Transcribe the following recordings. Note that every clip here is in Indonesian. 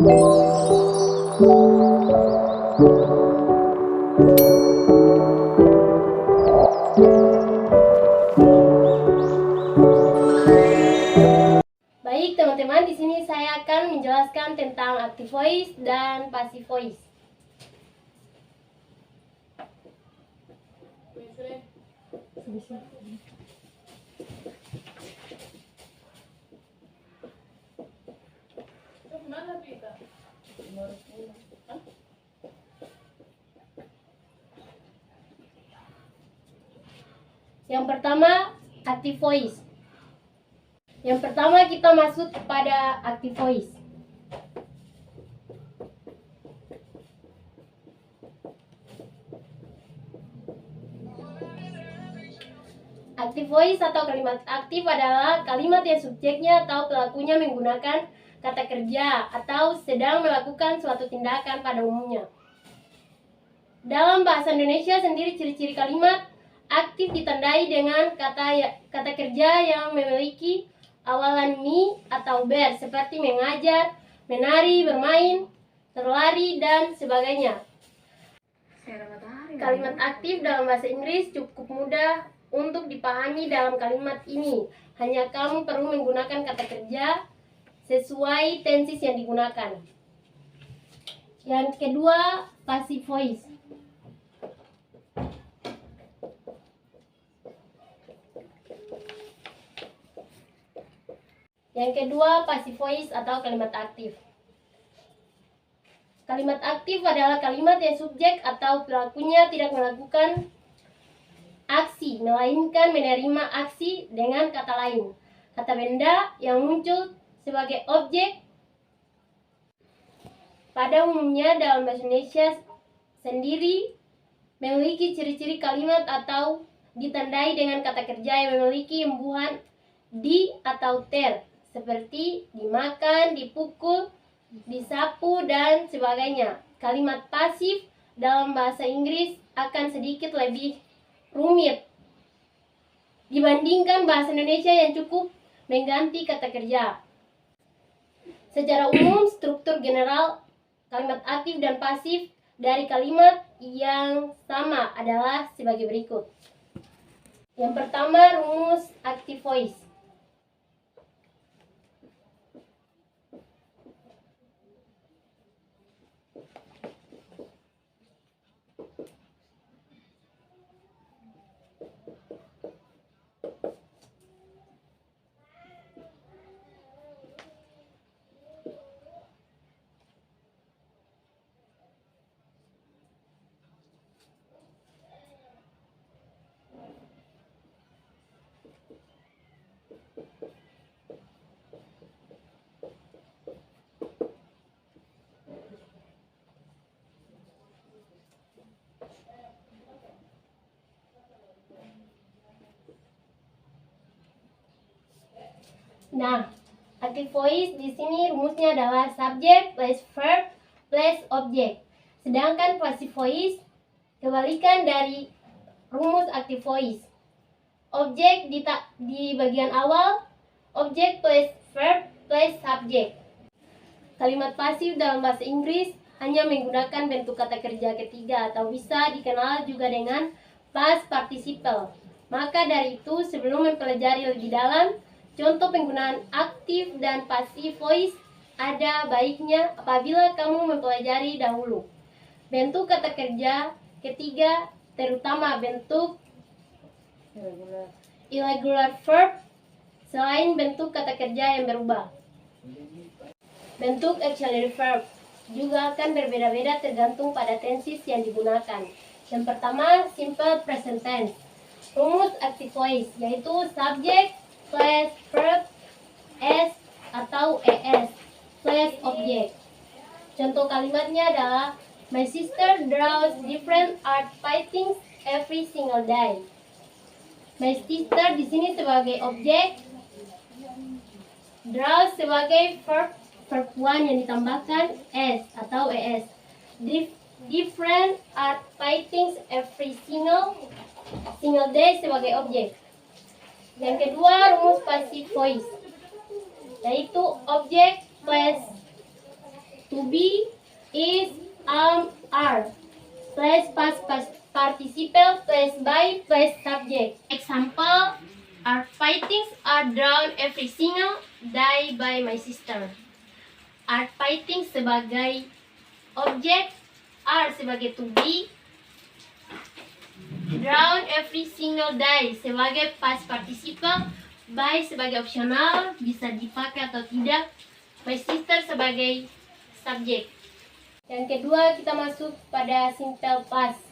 Baik teman-teman, di sini saya akan menjelaskan tentang active voice dan passive voice. Yang pertama, active voice. Yang pertama kita masuk kepada active voice. Active voice atau kalimat aktif adalah kalimat yang subjeknya atau pelakunya menggunakan kata kerja atau sedang melakukan suatu tindakan pada umumnya. Dalam bahasa Indonesia sendiri, ciri-ciri kalimat aktif ditandai dengan kata kerja yang memiliki awalan mi atau ber, seperti mengajar, menari, bermain, terlari, dan sebagainya. Kalimat aktif dalam bahasa Inggris cukup mudah untuk dipahami dalam kalimat ini. Hanya kamu perlu menggunakan kata kerja sesuai tenses yang digunakan. Yang kedua, passive voice. Yang kedua, passive voice atau kalimat aktif. Kalimat aktif adalah kalimat yang subjek atau pelakunya tidak melakukan aksi, melainkan menerima aksi dengan kata lain. Kata benda yang muncul sebagai objek pada umumnya dalam bahasa Indonesia sendiri memiliki ciri-ciri kalimat atau ditandai dengan kata kerja yang memiliki imbuhan di atau ter, seperti dimakan, dipukul, disapu, dan sebagainya. Kalimat pasif dalam bahasa Inggris akan sedikit lebih rumit dibandingkan bahasa Indonesia yang cukup mengganti kata kerja. Secara umum, struktur general kalimat aktif dan pasif dari kalimat yang sama adalah sebagai berikut. Yang pertama, rumus active voice. Nah, active voice di sini rumusnya adalah subject plus verb plus object. Sedangkan passive voice kebalikan dari rumus active voice. Objek di bagian awal, object plus verb plus subject. Kalimat pasif dalam bahasa Inggris hanya menggunakan bentuk kata kerja ketiga atau bisa dikenal juga dengan past participle. Maka dari itu, sebelum mempelajari lebih dalam contoh penggunaan aktif dan passive voice, ada baiknya apabila kamu mempelajari dahulu bentuk kata kerja ketiga, terutama bentuk irregular verb, selain bentuk kata kerja yang berubah. Bentuk auxiliary verb juga akan berbeda-beda tergantung pada tenses yang digunakan. Yang pertama, simple present tense. Rumus active voice yaitu subject plus verb s atau es plus object. Contoh kalimatnya adalah my sister draws different art paintings every single day. My sister di sini sebagai objek, draws sebagai verb 1 yang ditambahkan s atau es. Different art paintings every single day sebagai objek. Yang kedua, rumus passive voice yaitu object plus to be is are plus past participle plus by plus subject. Example, our fightings are drawn every single day by my sister. Are fighting sebagai objek, are sebagai to be, drawn every single day sebagai past participle, by sebagai opsional, bisa dipakai atau tidak, my sister sebagai subjek. Yang kedua kita masuk pada simple past.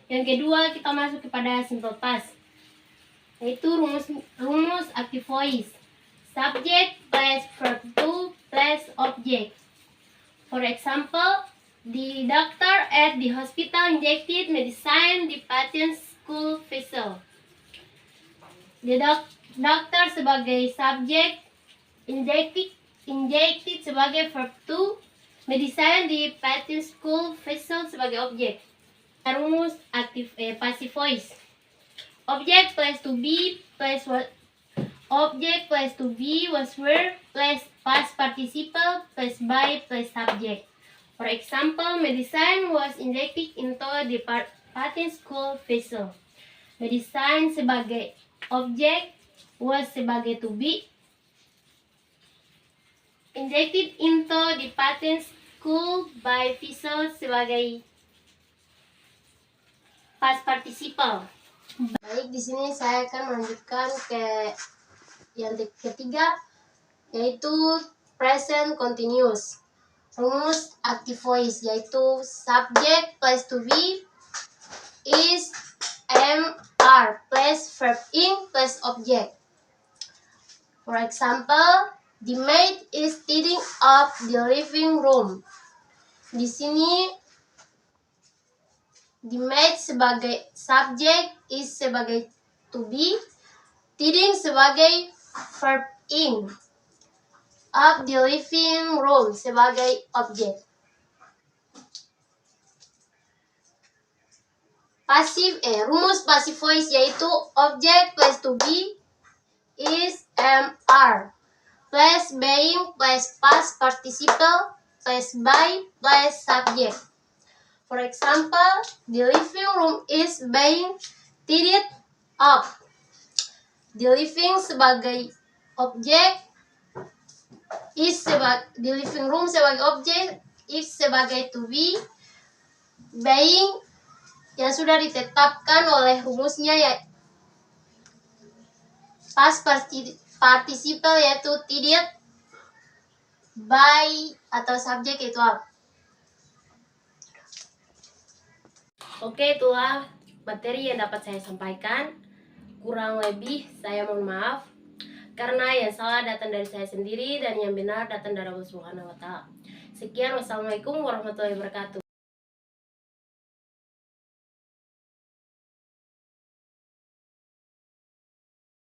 Yang kedua kita masuk kepada simple past, yaitu rumus active voice. Subject plus verb to plus object. For example, the doctor at the hospital injected medicine the patient's school vessel. The doctor sebagai subjek, injected sebagai verb to, medicine the patient's school vessel sebagai objek. Rumus active passive voice. Object plus to be plus object plus to be was were plus past participle plus by plus subject. For example, medicine was injected into the patient's school vessel. Medicine sebagai objek, was sebagai to be, injected into the patient's school by vessel sebagai past participle. Baik, di sini saya akan melanjutkan ke yang ketiga, yaitu present continuous. Rumus active voice yaitu subject plus to be is, am, are plus verb in plus object. For example, the maid is tidying up the living room. Di sini the maid sebagai subjek, is sebagai to be, tidying sebagai verb in, up the living room sebagai objek. Rumus passive voice yaitu object plus to be is, am, are plus being plus past participle plus by plus subject. For example, the living room is being tidied up. The living sebagai objek, the living room sebagai objek, is sebagai to be, being yang sudah ditetapkan oleh rumusnya ya past participle yaitu tidied, by atau subjek itu apa? Oke, itulah materi yang dapat saya sampaikan. Kurang lebih saya mohon maaf karena yang salah datang dari saya sendiri dan yang benar datang dari Allah Subhanahu wa taala. Sekian, wassalamualaikum warahmatullahi wabarakatuh.